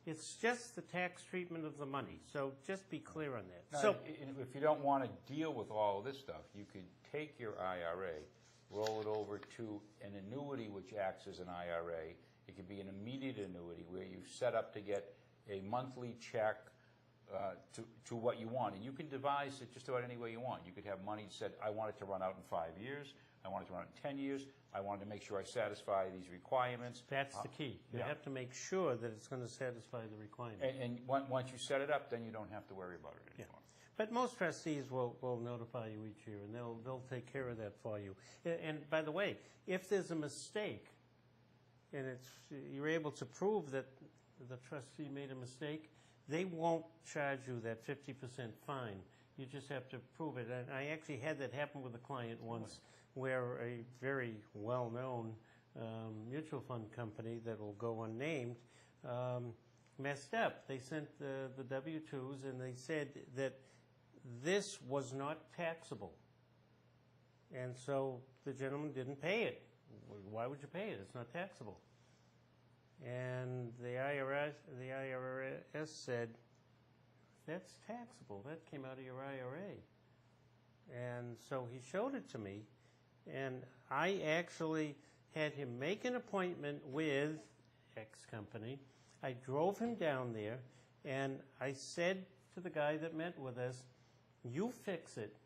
B: It's just the tax treatment of the money. So just be clear on that.
C: Now,
B: so
C: if you don't want to deal with all of this stuff, you could take your IRA, roll it over to an annuity which acts as an IRA. It could be an immediate annuity where you set up to get a monthly check to what you want. And you can devise it just about any way you want. You could have money said, I want it to run out in 5 years. I want it to run out in 10 years. I wanted to make sure I satisfy these requirements.
B: That's the key. You have to make sure that it's going to satisfy the requirements.
C: And once you set it up, then you don't have to worry about it anymore.
B: But most trustees will notify you each year, and they'll take care of that for you. And by the way, if there's a mistake, and you're able to prove that the trustee made a mistake, they won't charge you that 50% fine. You just have to prove it. And I actually had that happen with a client once where a very well-known mutual fund company that will go unnamed messed up. They sent the W-2s and they said that this was not taxable. And so the gentleman didn't pay it. Why would you pay it? It's not taxable. And the IRS said, that's taxable. That came out of your IRA. And so he showed it to me, and I actually had him make an appointment with X company. I drove him down there, and I said to the guy that met with us, you fix it.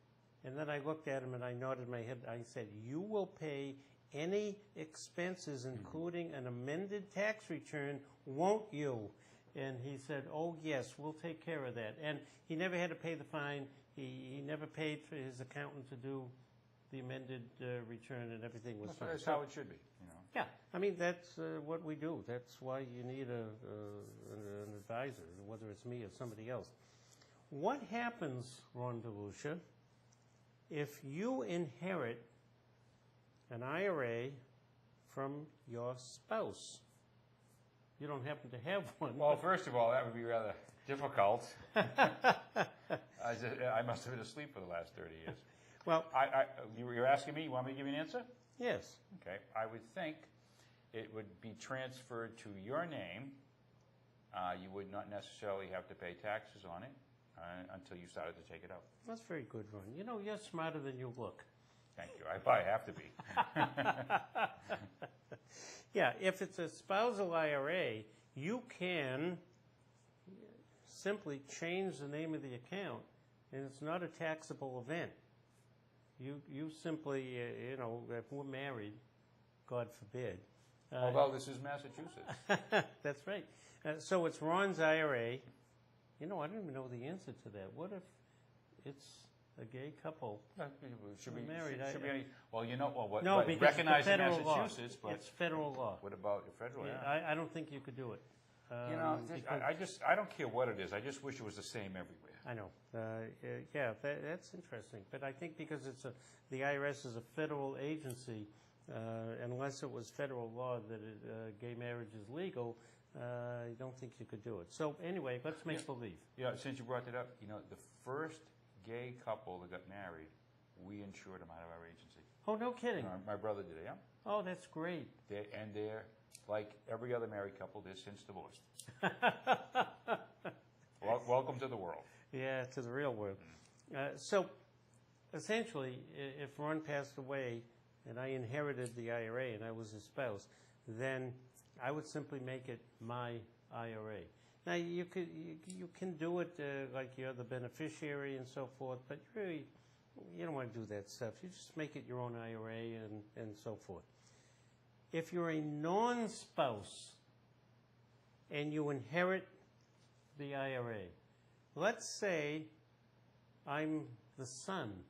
B: And then I looked at him and I nodded my head. I said, you will pay any expenses, including an amended tax return, won't you? And he said, oh, yes, we'll take care of that. And he never had to pay the fine. He never paid for his accountant to do the amended return, and everything was fine.
C: That's how it should be, you know.
B: Yeah, I mean, that's what we do. That's why you need an advisor, whether it's me or somebody else. What happens, Ron Delucia, if you inherit an IRA from your spouse? You don't happen to have one.
C: Well, first of all, that would be rather difficult. I must have been asleep for the last 30 years.
B: Well,
C: you're asking me, you want me to give you an answer?
B: Yes.
C: Okay. I would think it would be transferred to your name. You would not necessarily have to pay taxes on it until you started to take it out.
B: That's very good, Ron. You know, you're smarter than you look.
C: Thank you. I probably have to be.
B: Yeah, if it's a spousal IRA, you can simply change the name of the account, and it's not a taxable event. You simply, if we're married, God forbid.
C: Although this is Massachusetts.
B: That's right. So it's Ron's IRA. You know, I don't even know the answer to that. What if it's a gay couple?
C: Should be
B: married.
C: Well, you know, well, what?
B: No, because
C: recognized
B: it's
C: in
B: federal
C: Massachusetts,
B: law.
C: but
B: It's federal law.
C: What about the federal?
B: Yeah, I don't think you could do it.
C: You know, I don't care what it is. I just wish it was the same everywhere.
B: I know. Yeah, that's interesting. But I think because the IRS is a federal agency, unless it was federal law that gay marriage is legal, I don't think you could do it. So anyway, let's make believe.
C: Yeah, since you brought that up, you know, the first gay couple that got married, we insured them out of our agency.
B: Oh, no kidding.
C: My brother did it, yeah.
B: Oh, that's great.
C: They're like every other married couple, they're since divorced. Welcome to the world.
B: Yeah, to the real world. So, essentially, if Ron passed away and I inherited the IRA and I was his spouse, then I would simply make it my IRA. Now, you can do it like you're the beneficiary and so forth, but really, you don't want to do that stuff. You just make it your own IRA and so forth. If you're a non-spouse and you inherit the IRA, let's say I'm the son.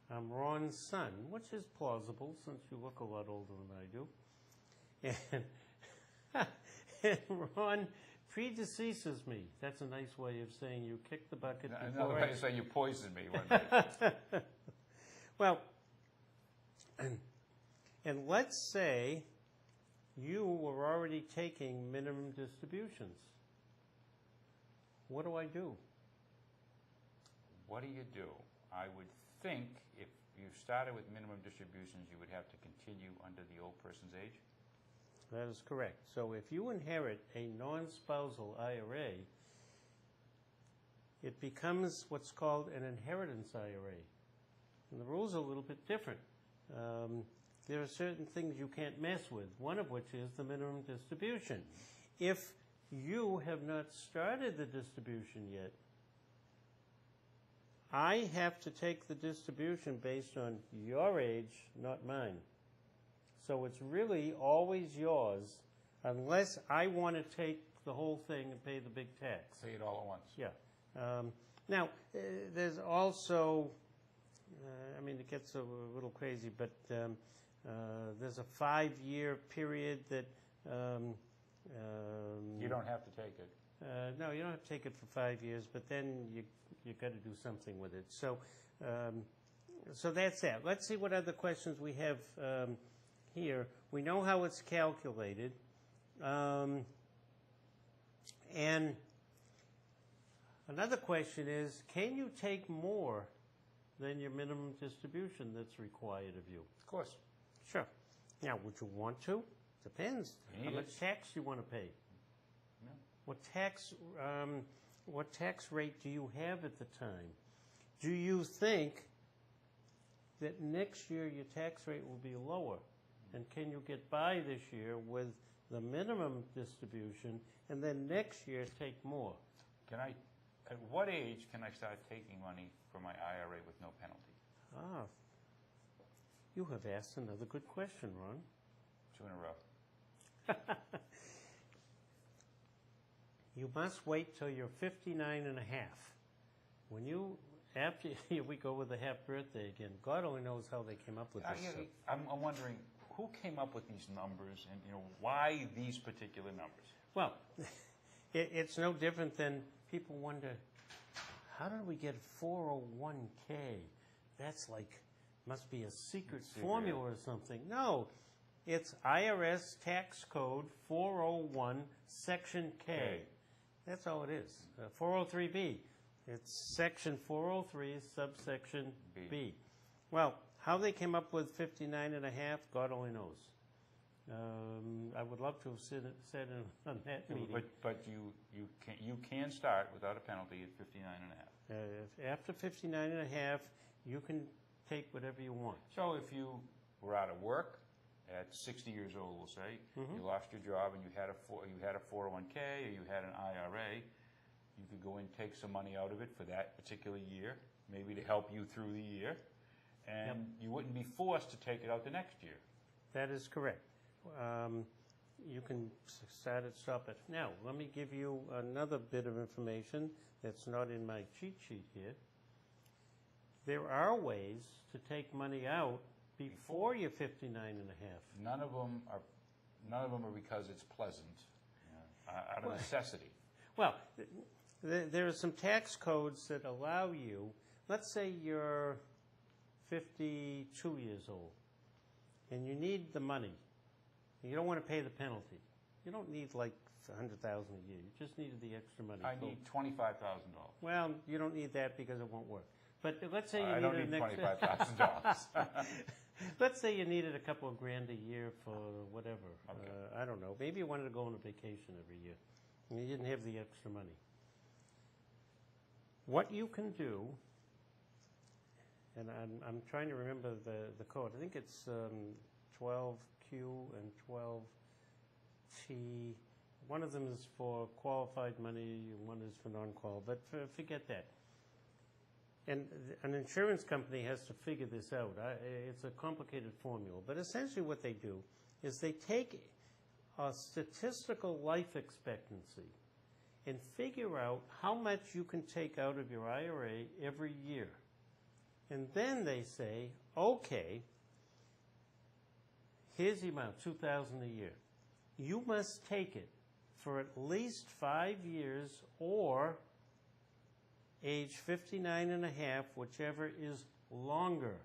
B: I'm Ron's son, which is plausible since you look a lot older than I do. And Ron predeceases me. That's a nice way of saying you kicked the bucket.
C: Another way of saying you poisoned me one day.
B: Well, and let's say you were already taking minimum distributions. What do I do?
C: What do you do? I would think if you started with minimum distributions, you would have to continue under the old person's age.
B: That is correct. So if you inherit a non-spousal IRA, it becomes what's called an inheritance IRA. And the rules are a little bit different. There are certain things you can't mess with, one of which is the minimum distribution. If you have not started the distribution yet, I have to take the distribution based on your age, not mine. So it's really always yours, unless I want to take the whole thing and pay the big tax.
C: Pay it all at once.
B: Yeah. Now, there's also, it gets a little crazy, but there's a 5-year period that...
C: you don't have to take it.
B: No, you don't have to take it for 5 years, but then you got to do something with it. So, so that's that. Let's see what other questions we have here. We know how it's calculated, and another question is, can you take more than your minimum distribution that's required of you?
C: Of course.
B: Sure. Now, would you want to? Depends.
C: You
B: How
C: need
B: much
C: it.
B: tax you want to pay?
C: Yeah.
B: What tax rate do you have at the time? Do you think that next year your tax rate will be lower? And can you get by this year with the minimum distribution and then next year take more?
C: At what age can I start taking money from my IRA with no penalty?
B: Ah, you have asked another good question, Ron.
C: 2 in a row.
B: You must wait till you're 59 and a half. When you, after, here we go with the half birthday again. God only knows how they came up with this stuff.
C: I'm wondering, who came up with these numbers and, why these particular numbers?
B: Well, it's no different than people wonder, how did we get 401k? That's like, must be a secret formula or something. No, it's IRS tax code 401 section K. That's all it is. 403B. It's section 403 subsection B. Well, how they came up with 59 and a half, God only knows. I would love to have said on that meeting.
C: But you can start without a penalty at 59 and a half.
B: After 59 and a half, you can take whatever you want.
C: So if you were out of work at 60 years old, we'll say, you lost your job and you had a 401k or you had an IRA, you could go and take some money out of it for that particular year, maybe to help you through the year, and you wouldn't be forced to take it out the next year.
B: That is correct. You can start it, stop it. Now, let me give you another bit of information that's not in my cheat sheet here. There are ways to take money out before you're 59 and a half.
C: None of them are because it's pleasant, out of necessity.
B: Well, there are some tax codes that allow you, let's say you're 52 years old and you need the money. You don't want to pay the penalty. You don't need like $100,000 a year. You just needed the extra money.
C: I need $25,000.
B: Well, you don't need that because it won't work. But let's say
C: I don't need $25,000.
B: Let's say you needed a couple of grand a year for whatever.
C: Okay.
B: I don't know. Maybe you wanted to go on a vacation every year, and you didn't have the extra money. What you can do, and I'm trying to remember the code. I think it's 12Q and 12T. One of them is for qualified money, and one is for non-qualified. But forget that. And an insurance company has to figure this out. It's a complicated formula. But essentially what they do is they take a statistical life expectancy and figure out how much you can take out of your IRA every year. And then they say, okay, here's the amount, $2,000 a year. You must take it for at least 5 years or age 59 and a half, whichever is longer.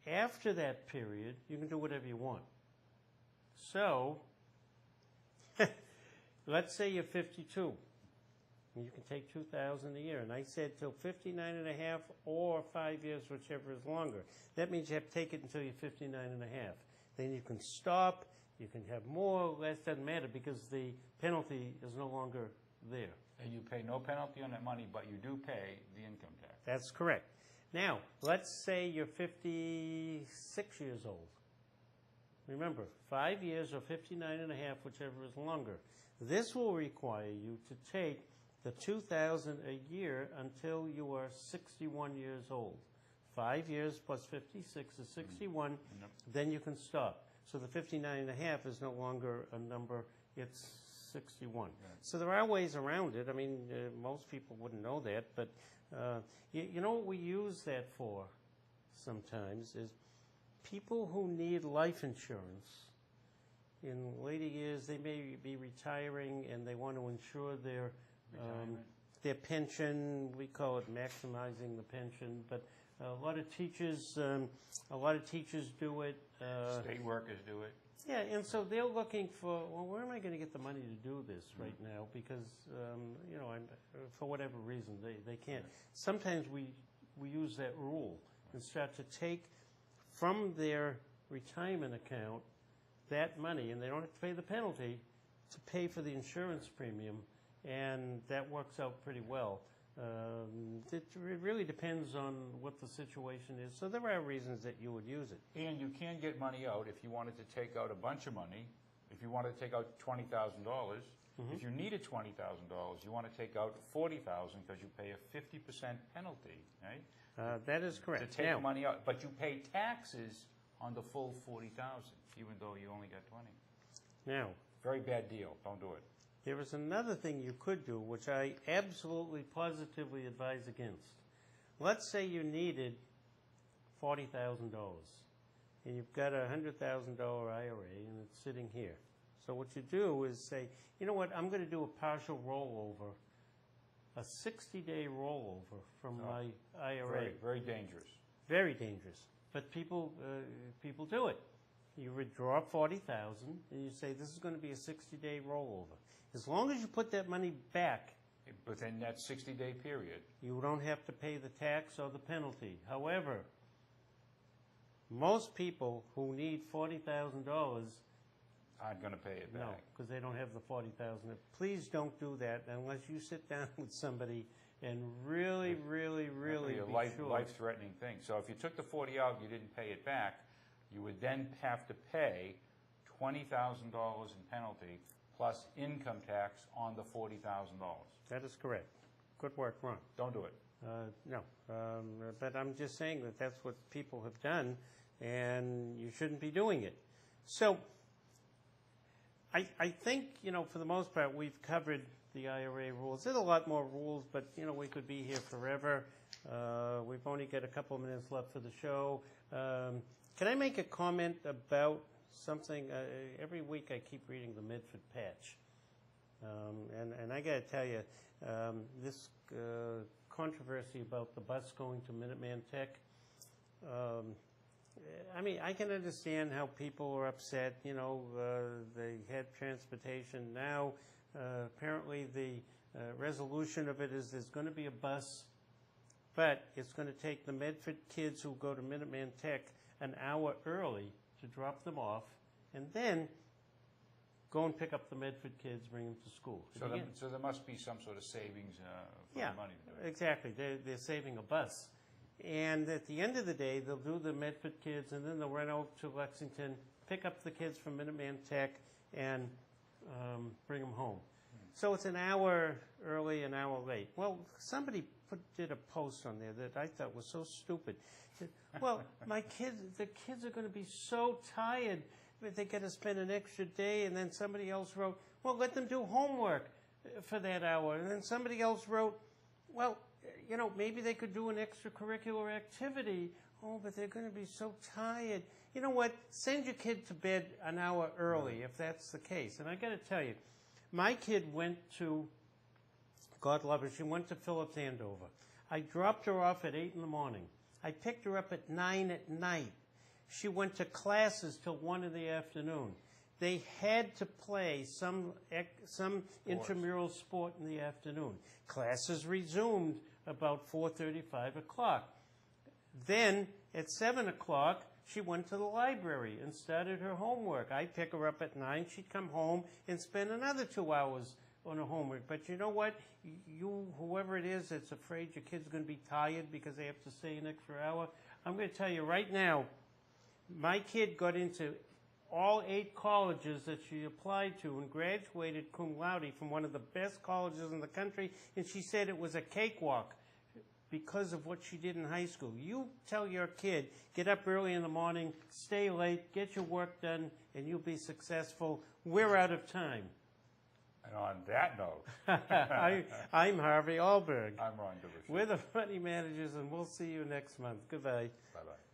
B: After that period, you can do whatever you want. So, let's say you're 52, and you can take $2,000 a year. And I said till 59 and a half or 5 years, whichever is longer. That means you have to take it until you're 59 and a half. Then you can stop, you can have more or less, doesn't matter, because the penalty is no longer there.
C: And you pay no penalty on that money, but you do pay the income tax.
B: That's correct. Now, let's say you're 56 years old. Remember, 5 years or 59 and a half, whichever is longer. This will require you to take the $2,000 a year until you are 61 years old. 5 years plus 56 is 61, then you can stop. So the 59 and a half is no longer a number, it's 61. Right. So there are ways around it. I mean, most people wouldn't know that, but you know what we use that for sometimes is people who need life insurance in later years, they may be retiring and they want to insure their pension. We call it maximizing the pension, but a lot of teachers do it.
C: State workers do it.
B: Yeah, and so they're looking for, well, where am I going to get the money to do this right now? Because, for whatever reason, they can't. Sometimes we use that rule and start to take from their retirement account that money, and they don't have to pay the penalty, to pay for the insurance premium, and that works out pretty well. It really depends on what the situation is. So there are reasons that you would use it.
C: And you can get money out if you wanted to take out a bunch of money. If you wanted to take out $20,000, if you needed $20,000, you want to take out $40,000 because you pay a 50% penalty, right?
B: That is correct.
C: To take money out, but you pay taxes on the full $40,000, even though you only got 20.
B: Now,
C: very bad deal. Don't do it.
B: there is another thing you could do, which I absolutely, positively advise against. Let's say you needed $40,000, and you've got a $100,000 IRA, and it's sitting here. So what you do is say, you know what, I'm going to do a partial rollover, a 60-day rollover from my IRA.
C: Very, very dangerous.
B: Very dangerous. But people do it. You withdraw $40,000, and you say, this is going to be a 60-day rollover. As long as you put that money back,
C: within that 60-day period,
B: you don't have to pay the tax or the penalty. However, most people who need $40,000
C: aren't going to pay it back.
B: no, because they don't have the $40,000. Please don't do that unless you sit down with somebody and really be sure.
C: Life-threatening thing. So if you took the 40 out, you didn't pay it back, you would then have to pay $20,000 in penalty plus income tax on the $40,000.
B: That is correct. Good work, Ron.
C: Don't do it.
B: No, but I'm just saying that that's what people have done, and you shouldn't be doing it. So I think, for the most part, we've covered the IRA rules. There's a lot more rules, but, we could be here forever. We've only got a couple of minutes left for the show. Can I make a comment about something? Every week I keep reading the Medford Patch. And I got to tell you, this controversy about the bus going to Minuteman Tech, I can understand how people are upset. They had transportation. Now, apparently the resolution of it is there's going to be a bus, but it's going to take the Medford kids who go to Minuteman Tech an hour early to drop them off, and then go and pick up the Medford kids, bring them to school.
C: So there must be some sort of savings for the money to do it.
B: Exactly. They're saving a bus. And at the end of the day, they'll do the Medford kids, and then they'll run out to Lexington, pick up the kids from Minuteman Tech, and bring them home. So it's an hour early, an hour late. Well, somebody did a post on there that I thought was so stupid. Well, the kids are going to be so tired that they got to spend an extra day. And then somebody else wrote, well, let them do homework for that hour. And then somebody else wrote, well, maybe they could do an extracurricular activity. Oh, but they're going to be so tired. You know what? Send your kid to bed an hour early if that's the case. And I got to tell you, my kid went to, God love her, she went to Phillips Andover. I dropped her off at 8 in the morning. I picked her up at 9 at night. She went to classes till 1 in the afternoon. They had to play some intramural sport in the afternoon. Classes resumed about 4:30, 5 o'clock. Then at 7 o'clock, she went to the library and started her homework. I'd pick her up at 9. She'd come home and spend another 2 hours on her homework. But you know what? Whoever it is that's afraid your kid's going to be tired because they have to stay an extra hour, I'm going to tell you right now, my kid got into all 8 colleges that she applied to and graduated cum laude from one of the best colleges in the country, and she said it was a cakewalk because of what she did in high school. You tell your kid, get up early in the morning, stay late, get your work done, and you'll be successful. We're out of time.
C: And on that note,
B: I'm Harvey Alberg.
C: I'm Ron Delucia.
B: We're the Money Managers, and we'll see you next month. Goodbye.
C: Bye-bye.